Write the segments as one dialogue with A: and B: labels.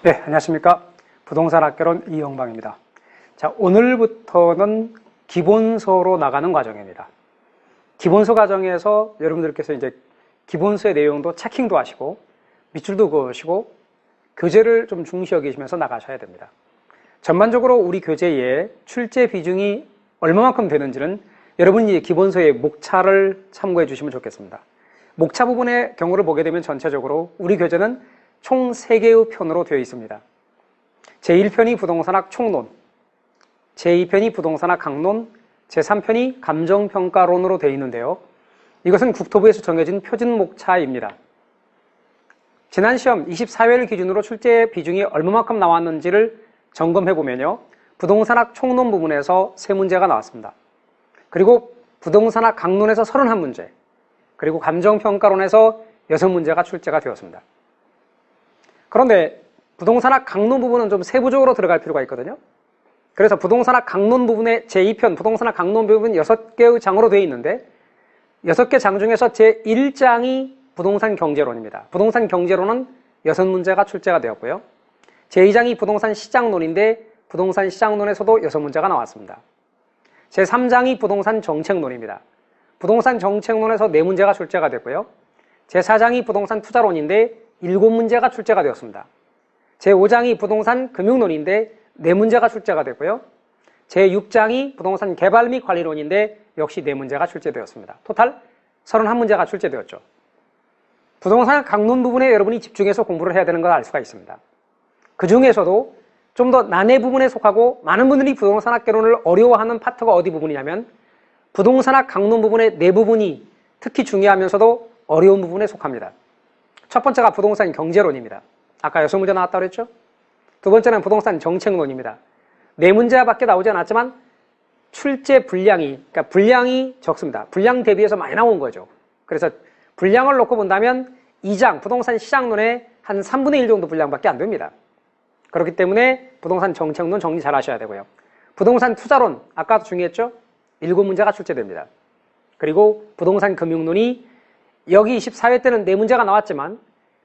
A: 네, 안녕하십니까. 부동산학개론 이영방입니다. 자, 오늘부터는 기본서로 나가는 과정입니다. 기본서 과정에서 여러분들께서 이제 기본서의 내용도 체킹도 하시고 밑줄도 그으시고 교재를 좀 중시 여기시면서 나가셔야 됩니다. 전반적으로 우리 교재에 출제 비중이 얼마만큼 되는지는 여러분이 기본서의 목차를 참고해 주시면 좋겠습니다. 목차 부분의 경우를 보게 되면 전체적으로 우리 교재는 총 3개의 편으로 되어 있습니다. 제1편이 부동산학 총론, 제2편이 부동산학 강론, 제3편이 감정평가론으로 되어 있는데요. 이것은 국토부에서 정해진 표준 목차입니다. 지난 시험 24회를 기준으로 출제 비중이 얼마만큼 나왔는지를 점검해보면요. 부동산학 총론 부분에서 3문제가 나왔습니다. 그리고 부동산학 강론에서 31문제, 그리고 감정평가론에서 6문제가 출제가 되었습니다. 그런데 부동산학 강론 부분은 좀 세부적으로 들어갈 필요가 있거든요. 그래서 부동산학 강론 부분의 제2편 부동산학 강론 부분 6개의 장으로 되어 있는데 6개 장 중에서 제1장이 부동산 경제론입니다. 부동산 경제론은 6문제가 출제가 되었고요. 제2장이 부동산 시장론인데 부동산 시장론에서도 6문제가 나왔습니다. 제3장이 부동산 정책론입니다. 부동산 정책론에서 4문제가 출제가 됐고요. 제4장이 부동산 투자론인데 7문제가 출제가 되었습니다. 제5장이 부동산 금융론인데 4문제가 출제가 됐고요. 제6장이 부동산 개발 및 관리론인데 역시 4문제가 출제되었습니다. 토탈 31문제가 출제되었죠. 부동산 강론 부분에 여러분이 집중해서 공부를 해야 되는 걸 알 수가 있습니다. 그 중에서도 좀 더 난해 부분에 속하고 많은 분들이 부동산학 개론을 어려워하는 파트가 어디 부분이냐면 부동산학 강론 부분의 4부분이 특히 중요하면서도 어려운 부분에 속합니다. 첫 번째가 부동산 경제론입니다. 아까 6문제 나왔다고 그랬죠? 두 번째는 부동산 정책론입니다. 4문제밖에 나오지 않았지만 출제 그러니까 분량이 적습니다. 분량 대비해서 많이 나온 거죠. 그래서 분량을 놓고 본다면 2장 부동산 시장론의 한 3분의 1 정도 분량밖에 안 됩니다. 그렇기 때문에 부동산 정책론 정리 잘 하셔야 되고요. 부동산 투자론 아까도 중요했죠? 7문제가 출제됩니다. 그리고 부동산 금융론이 여기 24회 때는 4문제가 나왔지만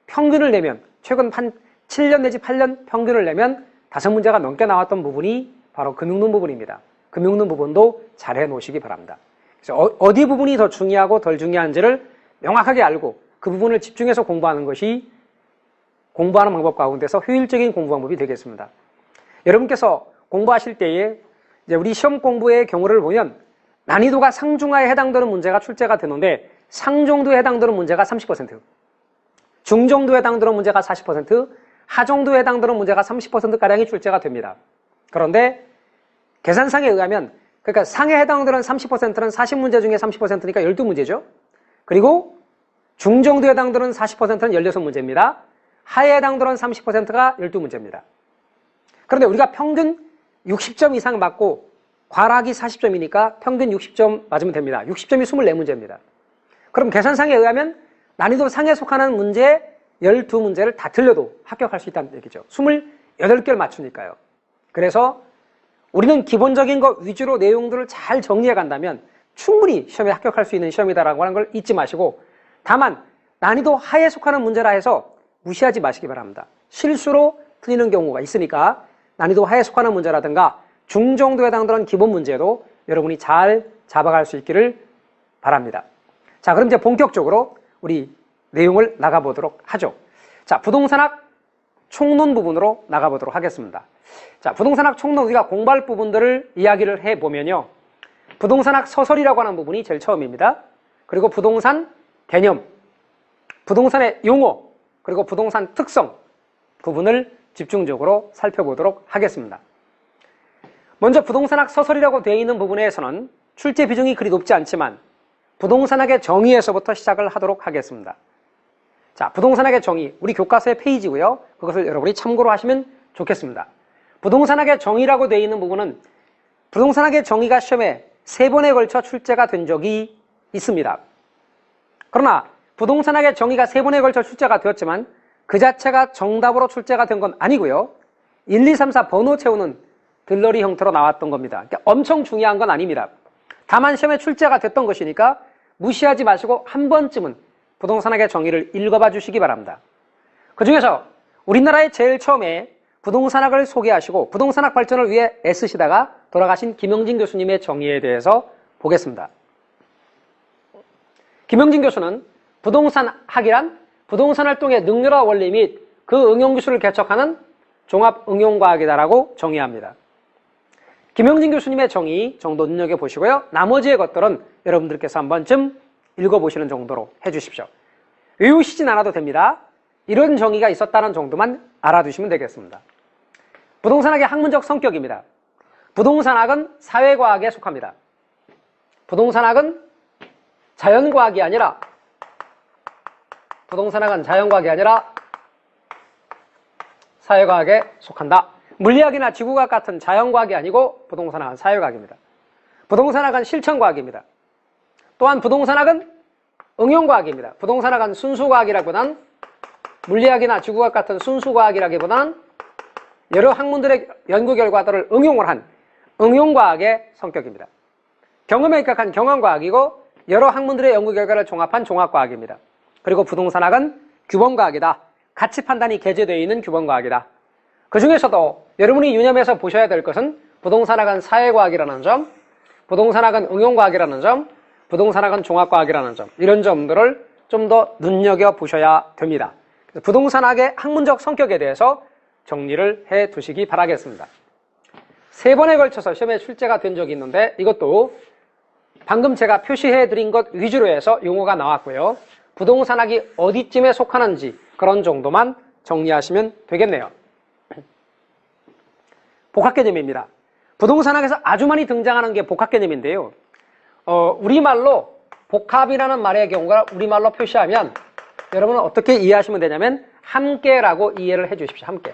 A: 평균을 내면 최근 한 7년 내지 8년 평균을 내면 5문제가 넘게 나왔던 부분이 바로 금융론 부분입니다. 금융론 부분도 잘 해놓으시기 바랍니다. 그래서 어디 부분이 더 중요하고 덜 중요한지를 명확하게 알고 그 부분을 집중해서 공부하는 것이 공부하는 방법 가운데서 효율적인 공부 방법이 되겠습니다. 여러분께서 공부하실 때에 이제 우리 시험 공부의 경우를 보면 난이도가 상중하에 해당되는 문제가 출제가 되는데 상정도에 해당되는 문제가 30%, 중정도에 해당되는 문제가 40%, 하정도에 해당되는 문제가 30%가량이 출제가 됩니다. 그런데 계산상에 의하면 그러니까 상에 해당되는 30%는 40문제 중에 30%니까 12문제죠. 그리고 중정도에 해당되는 40%는 16문제입니다. 하에 해당되는 30%가 12문제입니다. 그런데 우리가 평균 60점 이상 맞고 과락이 40점이니까 평균 60점 맞으면 됩니다. 60점이 24문제입니다. 그럼 계산상에 의하면 난이도 상에 속하는 문제 12문제를 다 틀려도 합격할 수 있다는 얘기죠. 28개를 맞추니까요. 그래서 우리는 기본적인 것 위주로 내용들을 잘 정리해 간다면 충분히 시험에 합격할 수 있는 시험이다라고 하는 걸 잊지 마시고 다만 난이도 하에 속하는 문제라 해서 무시하지 마시기 바랍니다. 실수로 틀리는 경우가 있으니까 난이도 하에 속하는 문제라든가 중정도에 해당되는 기본 문제도 여러분이 잘 잡아갈 수 있기를 바랍니다. 자, 그럼 이제 본격적으로 우리 내용을 나가보도록 하죠. 자, 부동산학 총론 부분으로 나가보도록 하겠습니다. 자, 부동산학 총론 우리가 공부할 부분들을 이야기를 해보면요. 부동산학 서설이라고 하는 부분이 제일 처음입니다. 그리고 부동산 개념, 부동산의 용어, 그리고 부동산 특성 부분을 집중적으로 살펴보도록 하겠습니다. 먼저 부동산학 서설이라고 되어 있는 부분에서는 출제 비중이 그리 높지 않지만 부동산학의 정의에서부터 시작을 하도록 하겠습니다. 자, 부동산학의 정의, 우리 교과서의 페이지고요. 그것을 여러분이 참고로 하시면 좋겠습니다. 부동산학의 정의라고 되어 있는 부분은 부동산학의 정의가 시험에 3번에 걸쳐 출제가 된 적이 있습니다. 그러나 부동산학의 정의가 3번에 걸쳐 출제가 되었지만 그 자체가 정답으로 출제가 된 건 아니고요. 1, 2, 3, 4 번호 채우는 들러리 형태로 나왔던 겁니다. 그러니까 엄청 중요한 건 아닙니다. 다만 시험에 출제가 됐던 것이니까 무시하지 마시고 한 번쯤은 부동산학의 정의를 읽어봐 주시기 바랍니다. 그 중에서 우리나라에 제일 처음에 부동산학을 소개하시고 부동산학 발전을 위해 애쓰시다가 돌아가신 김영진 교수님의 정의에 대해서 보겠습니다. 김영진 교수는 부동산학이란 부동산 활동의 능률화 원리 및 그 응용 기술을 개척하는 종합 응용과학이다라고 정의합니다. 김영진 교수님의 정의 정도 눈여겨보시고요. 나머지의 것들은 여러분들께서 한 번쯤 읽어보시는 정도로 해주십시오. 외우시진 않아도 됩니다. 이런 정의가 있었다는 정도만 알아두시면 되겠습니다. 부동산학의 학문적 성격입니다. 부동산학은 사회과학에 속합니다. 부동산학은 자연과학이 아니라 사회과학에 속한다. 물리학이나 지구과학 같은 자연과학이 아니고 부동산학은 사회과학입니다. 부동산학은 실천과학입니다. 또한 부동산학은 응용과학입니다. 부동산학은 순수과학이라기보다는 물리학이나 지구과학 같은 순수과학이라기보다는 여러 학문들의 연구 결과들을 응용을 한 응용과학의 성격입니다. 경험에 입각한 경험과학이고 여러 학문들의 연구 결과를 종합한 종합과학입니다. 그리고 부동산학은 규범과학이다. 가치 판단이 게재되어 있는 규범과학이다. 그 중에서도 여러분이 유념해서 보셔야 될 것은 부동산학은 사회과학이라는 점, 부동산학은 응용과학이라는 점, 부동산학은 종합과학이라는 점, 이런 점들을 좀 더 눈여겨보셔야 됩니다. 부동산학의 학문적 성격에 대해서 정리를 해 두시기 바라겠습니다. 3번에 걸쳐서 시험에 출제가 된 적이 있는데 이것도 방금 제가 표시해 드린 것 위주로 해서 용어가 나왔고요. 부동산학이 어디쯤에 속하는지 그런 정도만 정리하시면 되겠네요. 복합개념입니다. 부동산학에서 아주 많이 등장하는 게 복합개념인데요. 우리말로 복합이라는 말의 경우가 우리말로 표시하면 여러분은 어떻게 이해하시면 되냐면 함께라고 이해를 해 주십시오. 함께.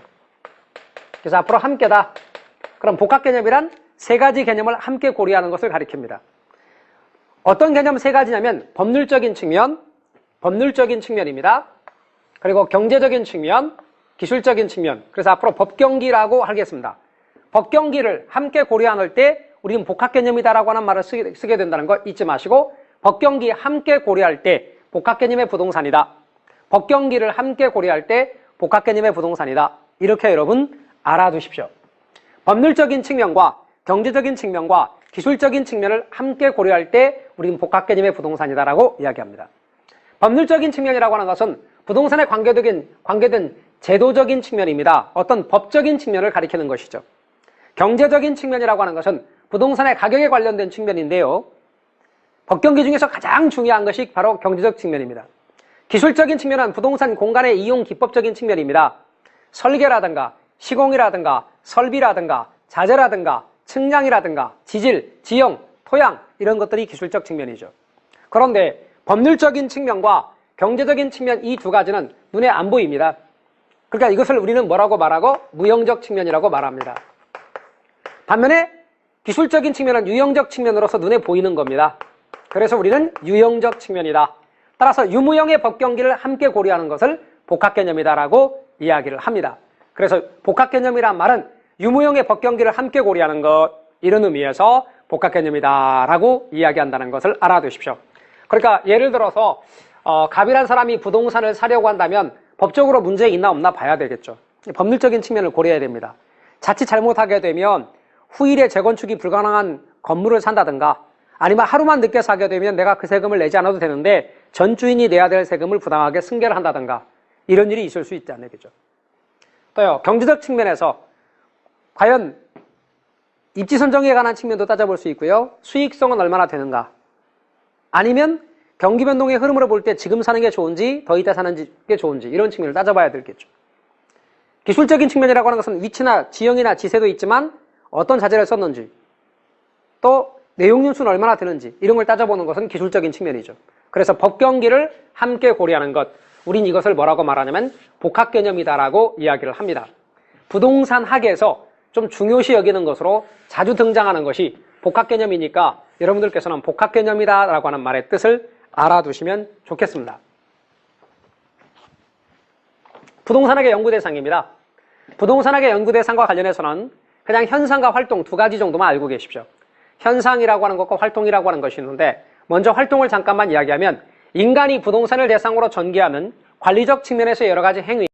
A: 그래서 앞으로 함께다. 그럼 복합개념이란 3가지 개념을 함께 고려하는 것을 가리킵니다. 어떤 개념 3가지냐면 법률적인 측면입니다. 그리고 경제적인 측면, 기술적인 측면. 그래서 앞으로 법경기라고 하겠습니다. 법경기를 함께 고려할 때 우리는 복합개념이다라고 하는 말을 쓰게 된다는 거 잊지 마시고 법경기 함께 고려할 때 복합개념의 부동산이다. 법경기를 함께 고려할 때 복합개념의 부동산이다. 이렇게 여러분 알아두십시오. 법률적인 측면과 경제적인 측면과 기술적인 측면을 함께 고려할 때 우리는 복합개념의 부동산이다라고 이야기합니다. 법률적인 측면이라고 하는 것은 부동산에 관계된 제도적인 측면입니다. 어떤 법적인 측면을 가리키는 것이죠. 경제적인 측면이라고 하는 것은 부동산의 가격에 관련된 측면인데요. 법경기 중에서 가장 중요한 것이 바로 경제적 측면입니다. 기술적인 측면은 부동산 공간의 이용 기법적인 측면입니다. 설계라든가 시공이라든가 설비라든가 자재라든가 측량이라든가 지질, 지형, 토양 이런 것들이 기술적 측면이죠. 그런데 법률적인 측면과 경제적인 측면 이 2가지는 눈에 안 보입니다. 그러니까 이것을 우리는 뭐라고 말하고 무형적 측면이라고 말합니다. 반면에 기술적인 측면은 유형적 측면으로서 눈에 보이는 겁니다. 그래서 우리는 유형적 측면이다. 따라서 유무형의 법경기를 함께 고려하는 것을 복합개념이다라고 이야기를 합니다. 그래서 복합개념이란 말은 유무형의 법경기를 함께 고려하는 것 이런 의미에서 복합개념이다라고 이야기한다는 것을 알아두십시오. 그러니까 예를 들어서 갑이란 사람이 부동산을 사려고 한다면 법적으로 문제 있나 없나 봐야 되겠죠. 법률적인 측면을 고려해야 됩니다. 자칫 잘못하게 되면 후일에 재건축이 불가능한 건물을 산다든가 아니면 하루만 늦게 사게 되면 내가 그 세금을 내지 않아도 되는데 전 주인이 내야 될 세금을 부당하게 승계를 한다든가 이런 일이 있을 수 있지 않겠죠. 또요, 경제적 측면에서 과연 입지 선정에 관한 측면도 따져볼 수 있고요. 수익성은 얼마나 되는가 아니면 경기 변동의 흐름으로 볼 때 지금 사는 게 좋은지 더 이따 사는 게 좋은지 이런 측면을 따져봐야 되겠죠. 기술적인 측면이라고 하는 것은 위치나 지형이나 지세도 있지만 어떤 자재를 썼는지 또 내용연수는 얼마나 되는지 이런 걸 따져보는 것은 기술적인 측면이죠. 그래서 법경기를 함께 고려하는 것 우린 이것을 뭐라고 말하냐면 복합개념이다라고 이야기를 합니다. 부동산학에서 좀 중요시 여기는 것으로 자주 등장하는 것이 복합개념이니까 여러분들께서는 복합개념이다라고 하는 말의 뜻을 알아두시면 좋겠습니다. 부동산학의 연구 대상입니다. 부동산학의 연구 대상과 관련해서는 그냥 현상과 활동 2가지 정도만 알고 계십시오. 현상이라고 하는 것과 활동이라고 하는 것이 있는데 먼저 활동을 잠깐만 이야기하면 인간이 부동산을 대상으로 전개하는 관리적 측면에서 여러 가지 행위